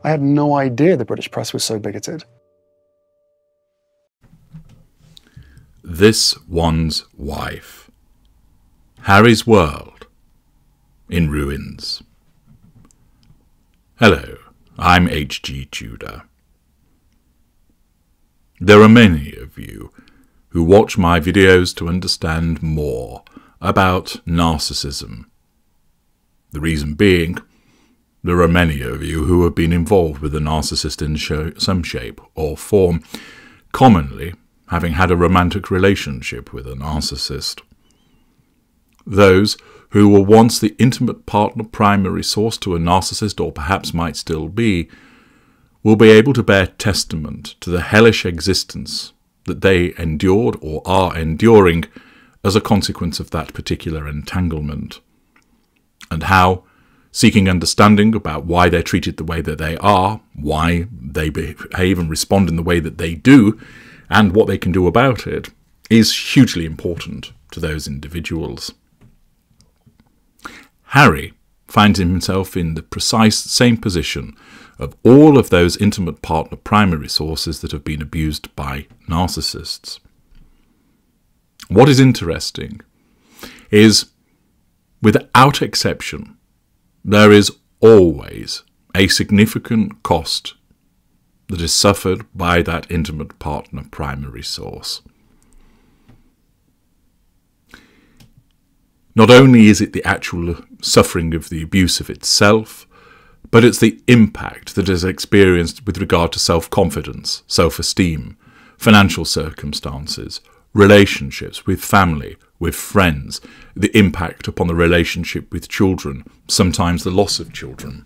I had no idea the British press was so bigoted. This One's Wife. Harry's world in ruins. Hello, I'm H.G. Tudor. There are many of you who watch my videos to understand more about narcissism. The reason being, there are many of you who have been involved with a narcissist in some shape or form, commonly having had a romantic relationship with a narcissist. Those who were once the intimate partner primary source to a narcissist, or perhaps might still be, will be able to bear testament to the hellish existence that they endured or are enduring as a consequence of that particular entanglement, and how, seeking understanding about why they're treated the way that they are, why they behave and respond in the way that they do, and what they can do about it, is hugely important to those individuals. Harry finds himself in the precise same position of all of those intimate partner primary sources that have been abused by narcissists. What is interesting is, without exception, there is always a significant cost that is suffered by that intimate partner primary source. Not only is it the actual suffering of the abuse of itself, but it's the impact that is experienced with regard to self-confidence, self-esteem, financial circumstances, relationships with family, with friends, the impact upon the relationship with children, sometimes the loss of children,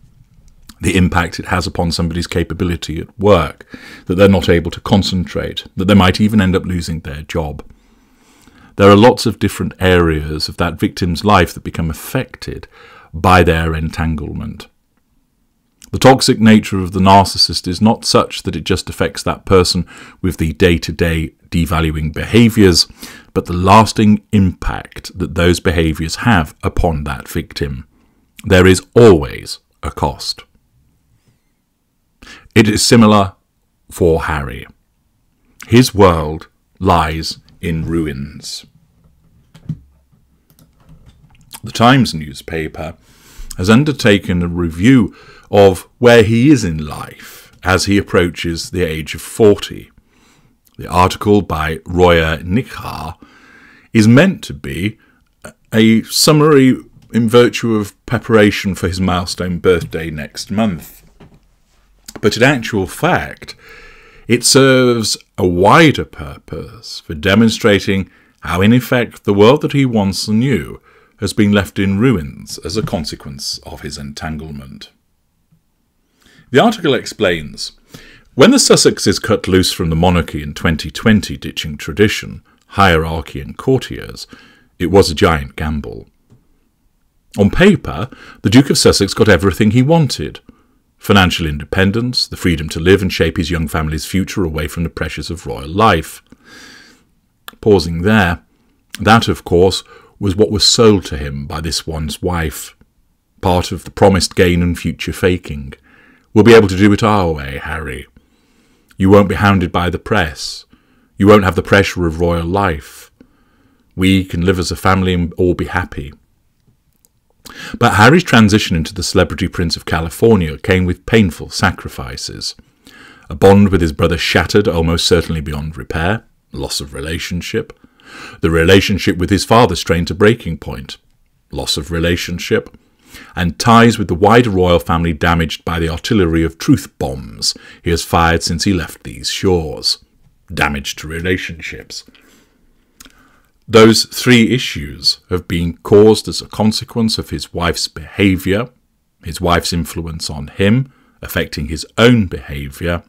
the impact it has upon somebody's capability at work, that they're not able to concentrate, that they might even end up losing their job. There are lots of different areas of that victim's life that become affected by their entanglement. The toxic nature of the narcissist is not such that it just affects that person with the day-to-day devaluing behaviours, but the lasting impact that those behaviours have upon that victim. There is always a cost. It is similar for Harry. His world lies in ruins. The Times newspaper has undertaken a review of where he is in life as he approaches the age of 40. The article by Roya Nikhar is meant to be a summary in virtue of preparation for his milestone birthday next month. But in actual fact, it serves a wider purpose for demonstrating how, in effect, the world that he once knew has been left in ruins as a consequence of his entanglement. The article explains, when the Sussexes cut loose from the monarchy in 2020, ditching tradition, hierarchy and courtiers, it was a giant gamble. On paper, the Duke of Sussex got everything he wanted: financial independence, the freedom to live and shape his young family's future away from the pressures of royal life. Pausing there, that, of course, was what was sold to him by this one's wife. Part of the promised gain and future faking. We'll be able to do it our way, Harry. You won't be hounded by the press. You won't have the pressure of royal life. We can live as a family and all be happy. But Harry's transition into the celebrity prince of California came with painful sacrifices. A bond with his brother shattered, almost certainly beyond repair, loss of relationship. The relationship with his father strained to breaking point, loss of relationship. And ties with the wider royal family damaged by the artillery of truth bombs he has fired since he left these shores. Damage to relationships. Those three issues have been caused as a consequence of his wife's behaviour, his wife's influence on him, affecting his own behaviour,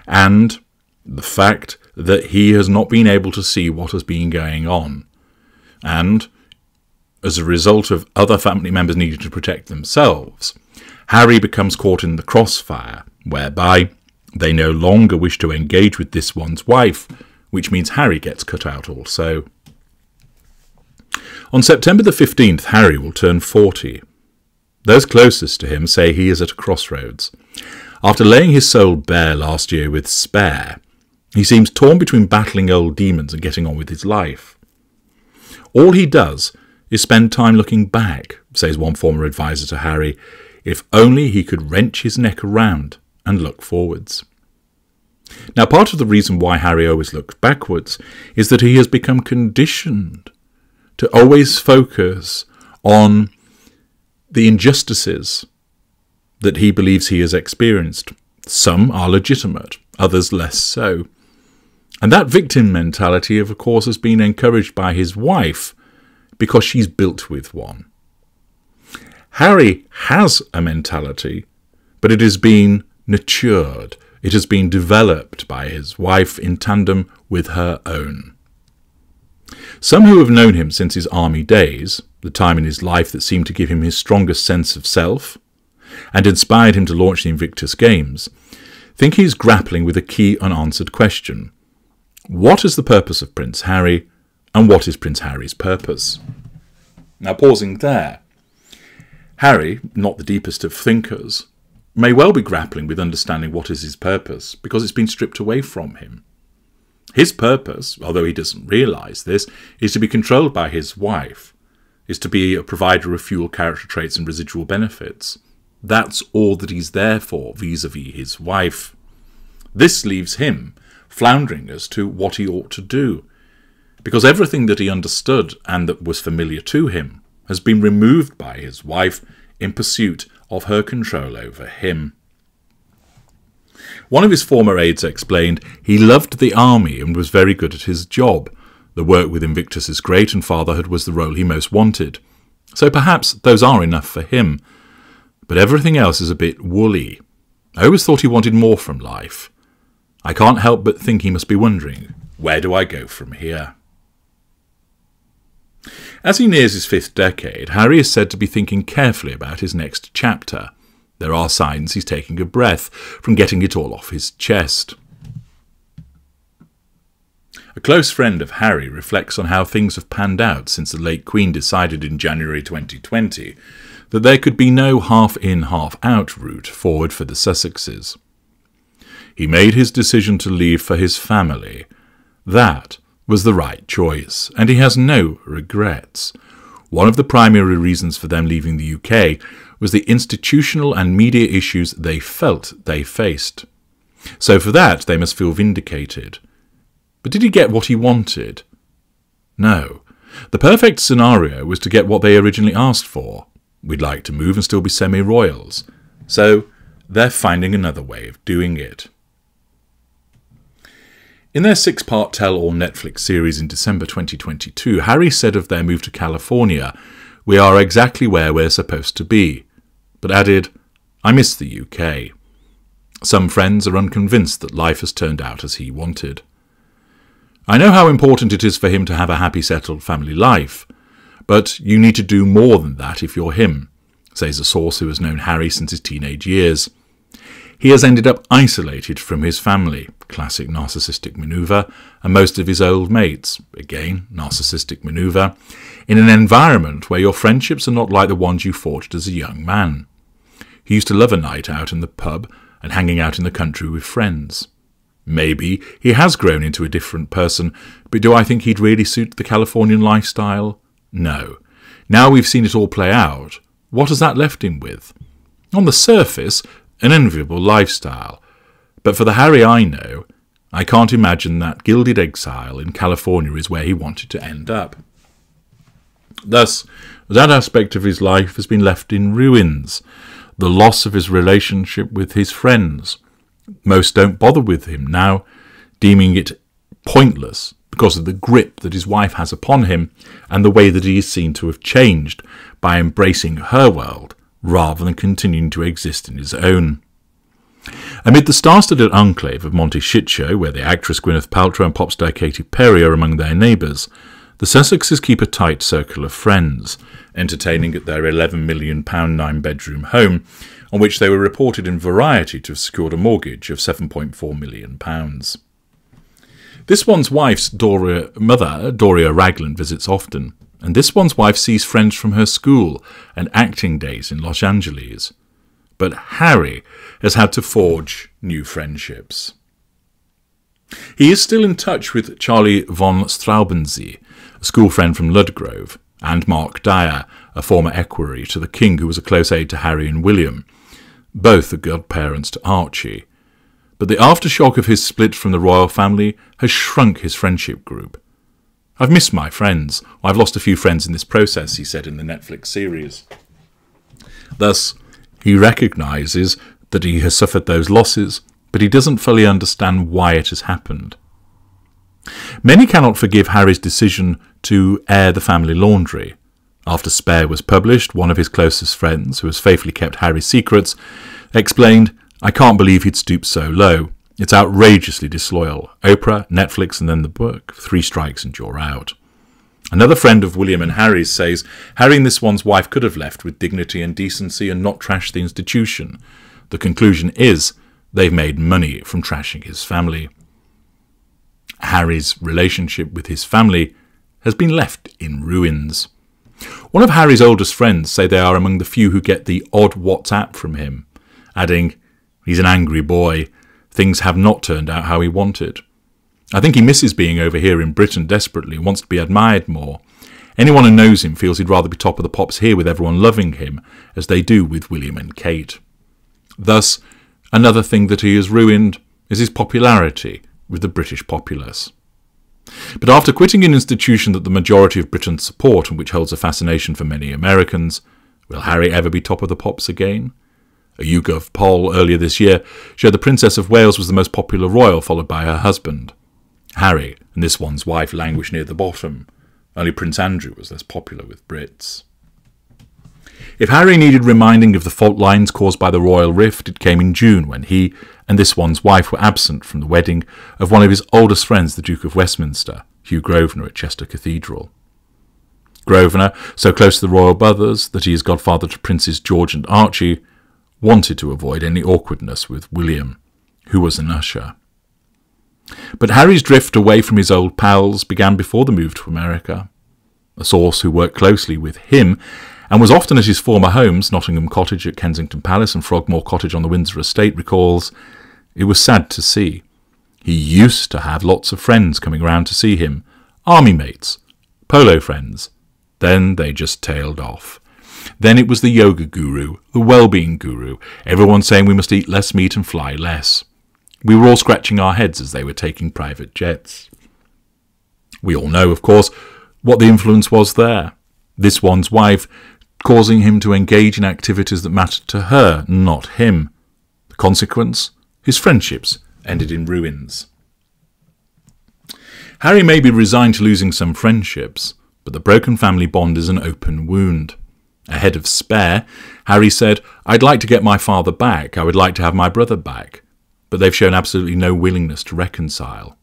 and the fact that he has not been able to see what has been going on. And, as a result of other family members needing to protect themselves, Harry becomes caught in the crossfire, whereby they no longer wish to engage with this one's wife, which means Harry gets cut out also. On September the 15th, Harry will turn 40. Those closest to him say he is at a crossroads. After laying his soul bare last year with Spare, he seems torn between battling old demons and getting on with his life. All he does is spend time looking back, says one former advisor to Harry, if only he could wrench his neck around and look forwards. Now, part of the reason why Harry always looks backwards is that he has become conditioned to always focus on the injustices that he believes he has experienced. Some are legitimate, others less so. And that victim mentality, of course, has been encouraged by his wife because she's built with one. Harry has a mentality, but it has been nurtured. It has been developed by his wife in tandem with her own. Some who have known him since his army days, the time in his life that seemed to give him his strongest sense of self, and inspired him to launch the Invictus Games, think he's grappling with a key unanswered question. What is the purpose of Prince Harry, and what is Prince Harry's purpose? Now, pausing there, Harry, not the deepest of thinkers, may well be grappling with understanding what is his purpose, because it's been stripped away from him. His purpose, although he doesn't realise this, is to be controlled by his wife, is to be a provider of fuel, character traits and residual benefits. That's all that he's there for, vis-à-vis his wife. This leaves him floundering as to what he ought to do, because everything that he understood and that was familiar to him has been removed by his wife in pursuit of her control over him. One of his former aides explained he loved the army and was very good at his job. The work with Invictus is great and fatherhood was the role he most wanted. So perhaps those are enough for him. But everything else is a bit woolly. I always thought he wanted more from life. I can't help but think he must be wondering, where do I go from here? As he nears his 5th decade, Harry is said to be thinking carefully about his next chapter. There are signs he's taking a breath from getting it all off his chest. A close friend of Harry reflects on how things have panned out since the late Queen decided in January 2020 that there could be no half-in, half-out route forward for the Sussexes. He made his decision to leave for his family. That was the right choice, and he has no regrets. One of the primary reasons for them leaving the UK was the institutional and media issues they felt they faced. So for that, they must feel vindicated. But did he get what he wanted? No. The perfect scenario was to get what they originally asked for. We'd like to move and still be semi-royals. So they're finding another way of doing it. In their 6-part tell-all Netflix series in December 2022, Harry said of their move to California, "We are exactly where we're supposed to be," but added, "I miss the UK." Some friends are unconvinced that life has turned out as he wanted. "I know how important it is for him to have a happy, settled family life, but you need to do more than that if you're him," says a source who has known Harry since his teenage years. He has ended up isolated from his family, classic narcissistic manoeuvre, and most of his old mates, again narcissistic manoeuvre, in an environment where your friendships are not like the ones you forged as a young man. He used to love a night out in the pub and hanging out in the country with friends. Maybe he has grown into a different person, but do I think he'd really suit the Californian lifestyle? No. Now we've seen it all play out, what has that left him with? On the surface, an enviable lifestyle, but for the Harry I know, I can't imagine that gilded exile in California is where he wanted to end up. Thus, that aspect of his life has been left in ruins, the loss of his relationship with his friends. Most don't bother with him now, deeming it pointless because of the grip that his wife has upon him and the way that he is seen to have changed by embracing her world rather than continuing to exist in his own. Amid the star-studded enclave of Monty Shitshow, where the actress Gwyneth Paltrow and pop star Katy Perry are among their neighbours, the Sussexes keep a tight circle of friends, entertaining at their £11 million 9-bedroom home, on which they were reported in Variety to have secured a mortgage of £7.4 million. This one's wife's mother, Doria Ragland, visits often, and this one's wife sees friends from her school and acting days in Los Angeles. but Harry has had to forge new friendships. He is still in touch with Charlie von Straubenzee, a school friend from Ludgrove, and Mark Dyer, a former equerry to the king who was a close aide to Harry and William, both the godparents to Archie. But the aftershock of his split from the royal family has shrunk his friendship group. "I've missed my friends. I've lost a few friends in this process," he said in the Netflix series. Thus, he recognises that he has suffered those losses, but he doesn't fully understand why it has happened. Many cannot forgive Harry's decision to air the family laundry. After Spare was published, one of his closest friends, who has faithfully kept Harry's secrets, explained, "I can't believe he'd stooped so low. It's outrageously disloyal. Oprah, Netflix, and then the book. 3 strikes and you're out." Another friend of William and Harry's says, "Harry and this one's wife could have left with dignity and decency and not trashed the institution. The conclusion is they've made money from trashing his family." Harry's relationship with his family has been left in ruins. One of Harry's oldest friends say they are among the few who get the odd WhatsApp from him, adding, "He's an angry boy. Things have not turned out how he wanted. I think he misses being over here in Britain desperately and wants to be admired more. Anyone who knows him feels he'd rather be top of the pops here with everyone loving him, as they do with William and Kate." Thus, another thing that he has ruined is his popularity with the British populace. But after quitting an institution that the majority of Britons support and which holds a fascination for many Americans, will Harry ever be top of the pops again? A YouGov poll earlier this year showed the Princess of Wales was the most popular royal, followed by her husband. Harry and this one's wife languish near the bottom. Only Prince Andrew was less popular with Brits. If Harry needed reminding of the fault lines caused by the royal rift, it came in June when he and this one's wife were absent from the wedding of one of his oldest friends, the Duke of Westminster, Hugh Grosvenor, at Chester Cathedral. Grosvenor, so close to the royal brothers that he is godfather to Princes George and Archie, wanted to avoid any awkwardness with William, who was an usher. But Harry's drift away from his old pals began before the move to America. A source who worked closely with him and was often at his former homes, Nottingham Cottage at Kensington Palace and Frogmore Cottage on the Windsor Estate, recalls, "It was sad to see. He used to have lots of friends coming around to see him, army mates, polo friends. Then they just tailed off. Then it was the yoga guru, the well-being guru, everyone saying we must eat less meat and fly less. We were all scratching our heads as they were taking private jets." We all know, of course, what the influence was there. This one's wife causing him to engage in activities that mattered to her, not him. The consequence? His friendships ended in ruins. Harry may be resigned to losing some friendships, but the broken family bond is an open wound. Ahead of Spare, Harry said, "I'd like to get my father back. I would like to have my brother back." But they've shown absolutely no willingness to reconcile.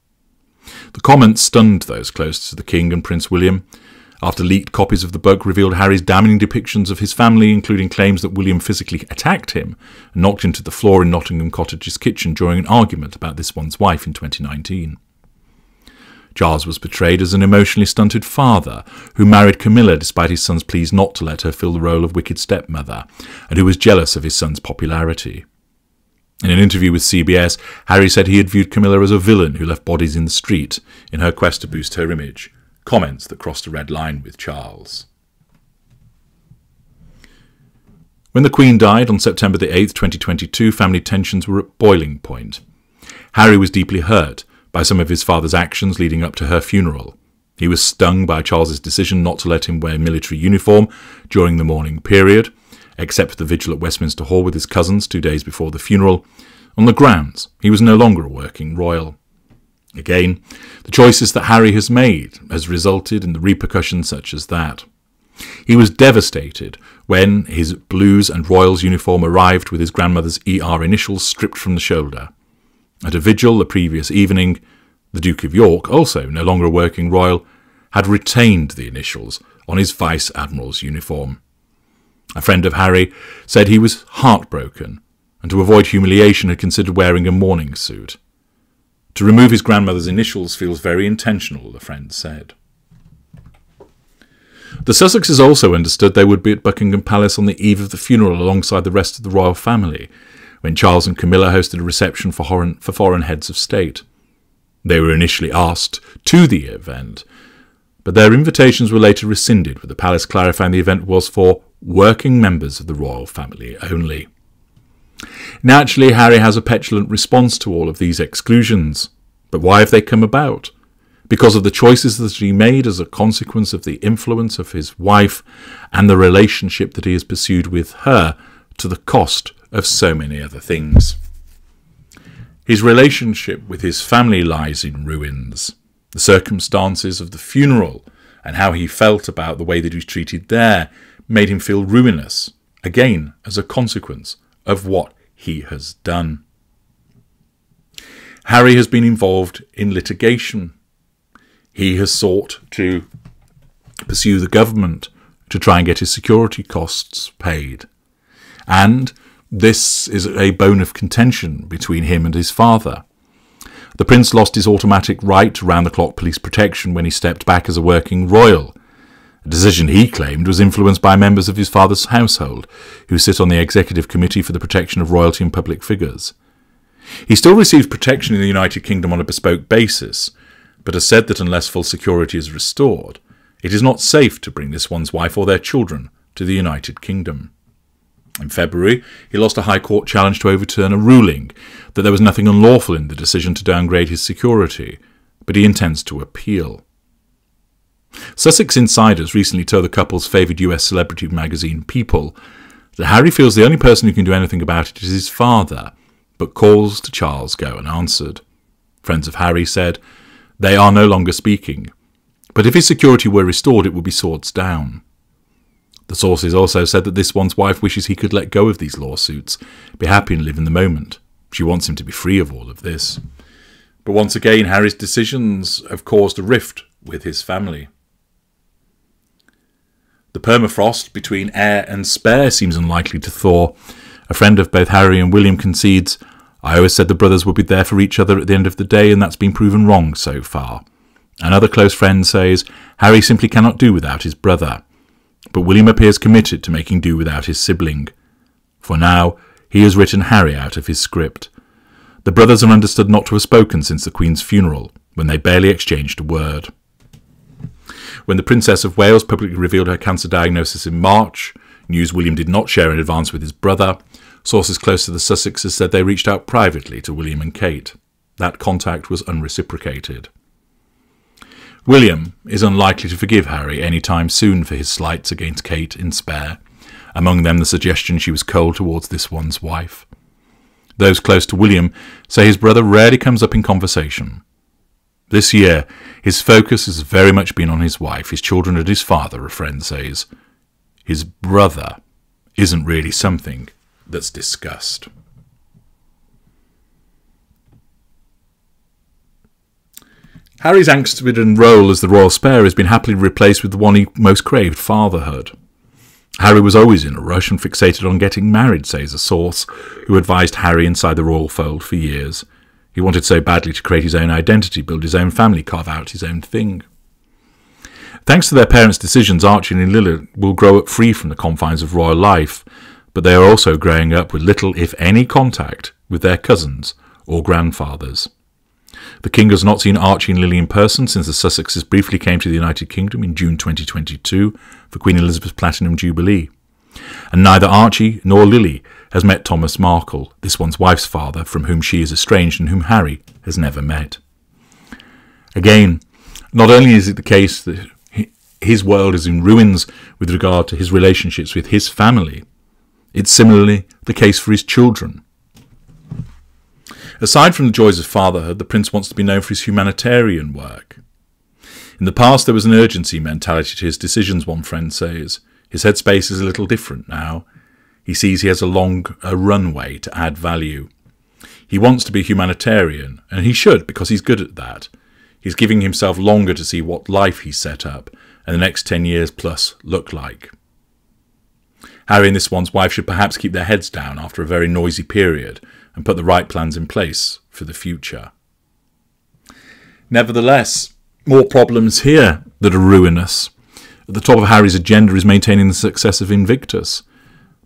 The comments stunned those close to the King and Prince William. After leaked copies of the book revealed Harry's damning depictions of his family, including claims that William physically attacked him and knocked him to the floor in Nottingham Cottage's kitchen during an argument about this one's wife in 2019. Charles was portrayed as an emotionally stunted father who married Camilla despite his son's pleas not to let her fill the role of wicked stepmother, and who was jealous of his son's popularity. In an interview with CBS, Harry said he had viewed Camilla as a villain who left bodies in the street in her quest to boost her image, comments that crossed a red line with Charles. When the Queen died on September the 8th, 2022, family tensions were at boiling point. Harry was deeply hurt by some of his father's actions leading up to her funeral. He was stung by Charles's decision not to let him wear military uniform during the mourning period, except for the vigil at Westminster Hall with his cousins 2 days before the funeral, on the grounds he was no longer a working royal. Again, the choices that Harry has made has resulted in the repercussions such as that. He was devastated when his Blues and Royals uniform arrived with his grandmother's ER initials stripped from the shoulder. At a vigil the previous evening, the Duke of York, also no longer a working royal, had retained the initials on his Vice Admiral's uniform. A friend of Harry said he was heartbroken and to avoid humiliation had considered wearing a mourning suit. To remove his grandmother's initials feels very intentional, the friend said. The Sussexes also understood they would be at Buckingham Palace on the eve of the funeral alongside the rest of the royal family, when Charles and Camilla hosted a reception for foreign heads of state. They were initially asked to the event, but their invitations were later rescinded, with the palace clarifying the event was for working members of the royal family only. Naturally, Harry has a petulant response to all of these exclusions. But why have they come about? Because of the choices that he made as a consequence of the influence of his wife and the relationship that he has pursued with her, to the cost of so many other things. His relationship with his family lies in ruins. The circumstances of the funeral and how he felt about the way that he was treated there made him feel ruinous, again as a consequence of what he has done. Harry has been involved in litigation. He has sought to pursue the government to try and get his security costs paid. And this is a bone of contention between him and his father. The prince lost his automatic right to round-the-clock police protection when he stepped back as a working royal. A decision he claimed was influenced by members of his father's household, who sit on the executive committee for the protection of royalty and public figures. He still receives protection in the United Kingdom on a bespoke basis, but has said that unless full security is restored, it is not safe to bring this one's wife or their children to the United Kingdom. In February, he lost a High Court challenge to overturn a ruling that there was nothing unlawful in the decision to downgrade his security, but he intends to appeal. Sussex insiders recently told the couple's favoured US celebrity magazine People that Harry feels the only person who can do anything about it is his father, but calls to Charles go unanswered. Friends of Harry said, "They are no longer speaking, but if his security were restored it would be swords down." The sources also said that this one's wife wishes he could let go of these lawsuits, be happy and live in the moment. She wants him to be free of all of this. But once again, Harry's decisions have caused a rift with his family. The permafrost between heir and spare seems unlikely to thaw. A friend of both Harry and William concedes, "I always said the brothers would be there for each other at the end of the day, and that's been proven wrong so far." Another close friend says, "Harry simply cannot do without his brother." But William appears committed to making do without his sibling. For now, he has written Harry out of his script. The brothers are understood not to have spoken since the Queen's funeral, when they barely exchanged a word. When the Princess of Wales publicly revealed her cancer diagnosis in March, news William did not share in advance with his brother, sources close to the Sussexes said they reached out privately to William and Kate. That contact was unreciprocated. William is unlikely to forgive Harry any time soon for his slights against Kate in spare, among them the suggestion she was cold towards this one's wife. Those close to William say his brother rarely comes up in conversation. This year, his focus has very much been on his wife, his children and his father, a friend says. His brother isn't really something that's discussed. Harry's angst-ridden role as the royal spare has been happily replaced with the one he most craved, fatherhood. Harry was always in a rush and fixated on getting married, says a source who advised Harry inside the royal fold for years. He wanted so badly to create his own identity, build his own family, carve out his own thing. Thanks to their parents' decisions, Archie and Lily will grow up free from the confines of royal life, but they are also growing up with little, if any, contact with their cousins or grandfathers. The King has not seen Archie and Lily in person since the Sussexes briefly came to the United Kingdom in June 2022 for Queen Elizabeth's Platinum Jubilee. And neither Archie nor Lily has met Thomas Markle, this one's wife's father, from whom she is estranged and whom Harry has never met. Again, not only is it the case that his world is in ruins with regard to his relationships with his family, it's similarly the case for his children. Aside from the joys of fatherhood, the prince wants to be known for his humanitarian work. In the past there was an urgency mentality to his decisions, one friend says. His headspace is a little different now. He sees he has a runway to add value. He wants to be humanitarian, and he should, because he's good at that. He's giving himself longer to see what life he's set up, and the next 10 years plus look like. Harry and this one's wife should perhaps keep their heads down after a very noisy period, and put the right plans in place for the future. Nevertheless, more problems here that are ruinous. At the top of Harry's agenda is maintaining the success of Invictus.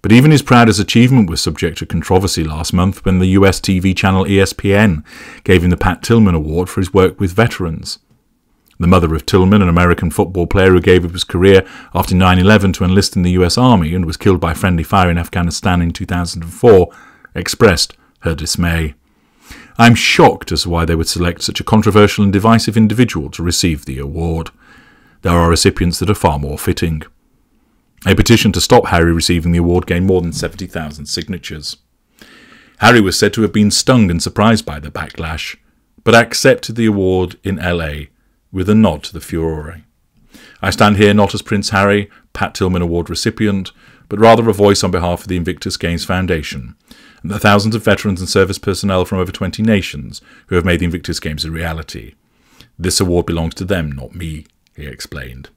But even his proudest achievement was subject to controversy last month when the US TV channel ESPN gave him the Pat Tillman Award for his work with veterans. The mother of Tillman, an American football player who gave up his career after 9/11 to enlist in the US Army and was killed by friendly fire in Afghanistan in 2004, expressed her dismay. "I'm shocked as to why they would select such a controversial and divisive individual to receive the award. There are recipients that are far more fitting." A petition to stop Harry receiving the award gained more than 70,000 signatures. Harry was said to have been stung and surprised by the backlash, but accepted the award in LA with a nod to the furore. "I stand here not as Prince Harry, Pat Tillman Award recipient, but rather a voice on behalf of the Invictus Games Foundation, and the thousands of veterans and service personnel from over 20 nations who have made the Invictus Games a reality. This award belongs to them, not me," he explained.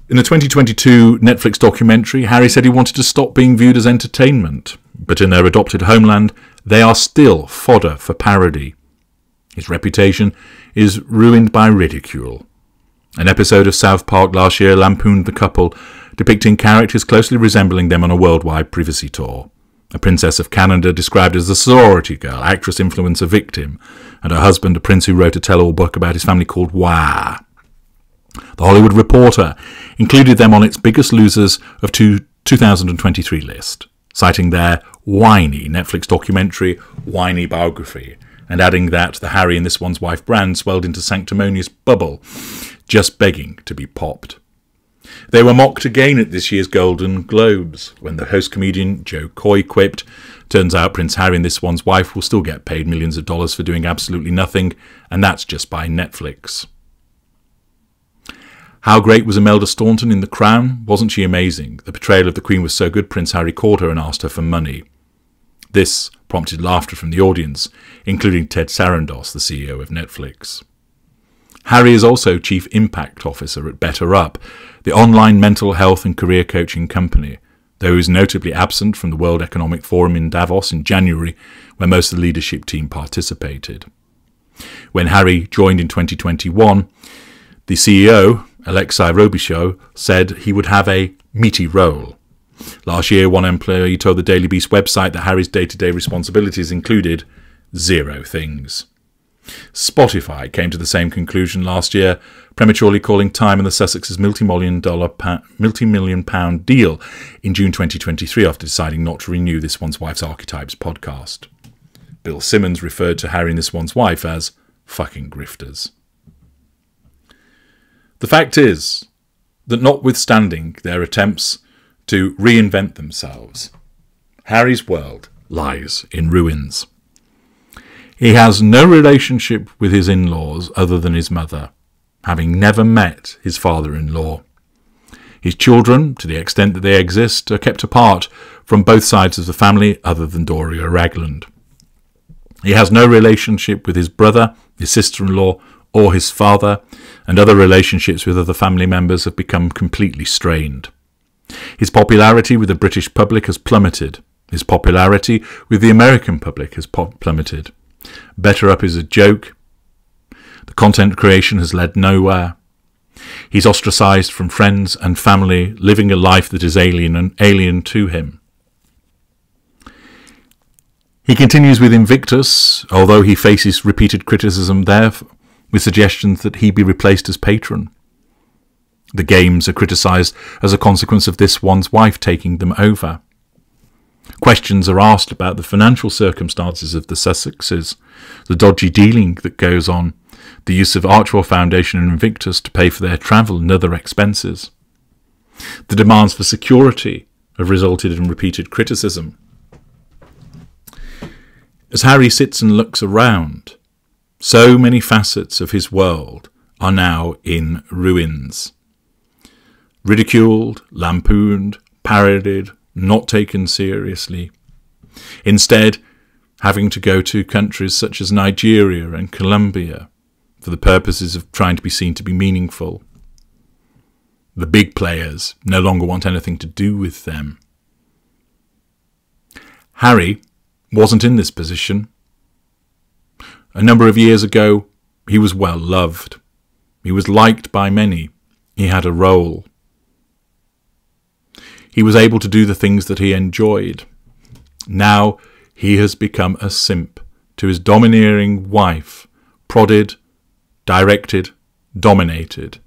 In the 2022 Netflix documentary, Harry said he wanted to stop being viewed as entertainment, but in their adopted homeland, they are still fodder for parody. His reputation is ruined by ridicule. An episode of South Park last year lampooned the couple, depicting characters closely resembling them on a worldwide privacy tour. A princess of Canada described as a sorority girl, actress influencer victim, and her husband, a prince who wrote a tell-all book about his family called Wah. The Hollywood Reporter included them on its biggest losers of 2023 list, citing their whiny Netflix documentary, Whiny Biography, and adding that the Harry and This One's Wife brand swelled into sanctimonious bubble, just begging to be popped. They were mocked again at this year's Golden Globes, when the host comedian Joe Coy quipped, "Turns out Prince Harry and This One's Wife will still get paid millions of dollars for doing absolutely nothing, and that's just by Netflix." How great was Imelda Staunton in The Crown? Wasn't she amazing? The portrayal of the Queen was so good, Prince Harry called her and asked her for money. This prompted laughter from the audience, including Ted Sarandos, the CEO of Netflix. Harry is also Chief Impact Officer at Better Up, the online mental health and career coaching company, though he was notably absent from the World Economic Forum in Davos in January, where most of the leadership team participated. When Harry joined in 2021, the CEO, Alexei Robichaud, said he would have a meaty role. Last year, one employee told the Daily Beast website that Harry's day-to-day responsibilities included 0 things. Spotify came to the same conclusion last year, prematurely calling time on the Sussex's multi-million pound deal in June 2023 after deciding not to renew This One's Wife's Archetypes podcast. Bill Simmons referred to Harry and This One's Wife as fucking grifters. The fact is that notwithstanding their attempts to reinvent themselves, Harry's world lies in ruins. He has no relationship with his in-laws other than his mother, having never met his father-in-law. His children, to the extent that they exist, are kept apart from both sides of the family other than Doria Ragland. He has no relationship with his brother, his sister-in-law, or his father, and other relationships with other family members have become completely strained. His popularity with the British public has plummeted. His popularity with the American public has plummeted. Better Up is a joke. The content creation has led nowhere. He's ostracised from friends and family, living a life that is alien to him. He continues with Invictus, although he faces repeated criticism there, with suggestions that he be replaced as patron. The games are criticised as a consequence of This One's Wife taking them over. Questions are asked about the financial circumstances of the Sussexes, the dodgy dealing that goes on, the use of Archwell Foundation and Invictus to pay for their travel and other expenses. The demands for security have resulted in repeated criticism. As Harry sits and looks around, so many facets of his world are now in ruins. Ridiculed, lampooned, parodied, not taken seriously. Instead, having to go to countries such as Nigeria and Colombia for the purposes of trying to be seen to be meaningful. The big players no longer want anything to do with them. Harry wasn't in this position. A number of years ago, he was well loved. He was liked by many. He had a role. He was able to do the things that he enjoyed. Now he has become a simp to his domineering wife, prodded, directed, dominated.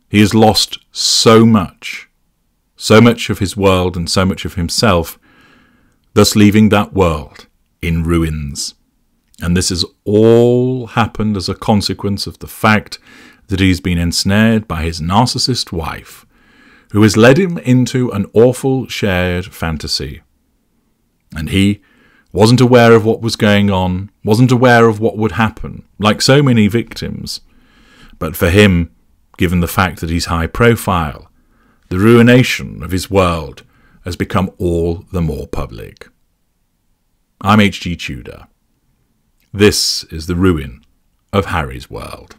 He has lost so much of his world and so much of himself, thus leaving that world in ruins. And this has all happened as a consequence of the fact that he's been ensnared by his narcissist wife, who has led him into an awful shared fantasy. And he wasn't aware of what was going on, wasn't aware of what would happen, like so many victims. But for him, given the fact that he's high profile, the ruination of his world has become all the more public. I'm H.G. Tudor. This is the ruin of Harry's world.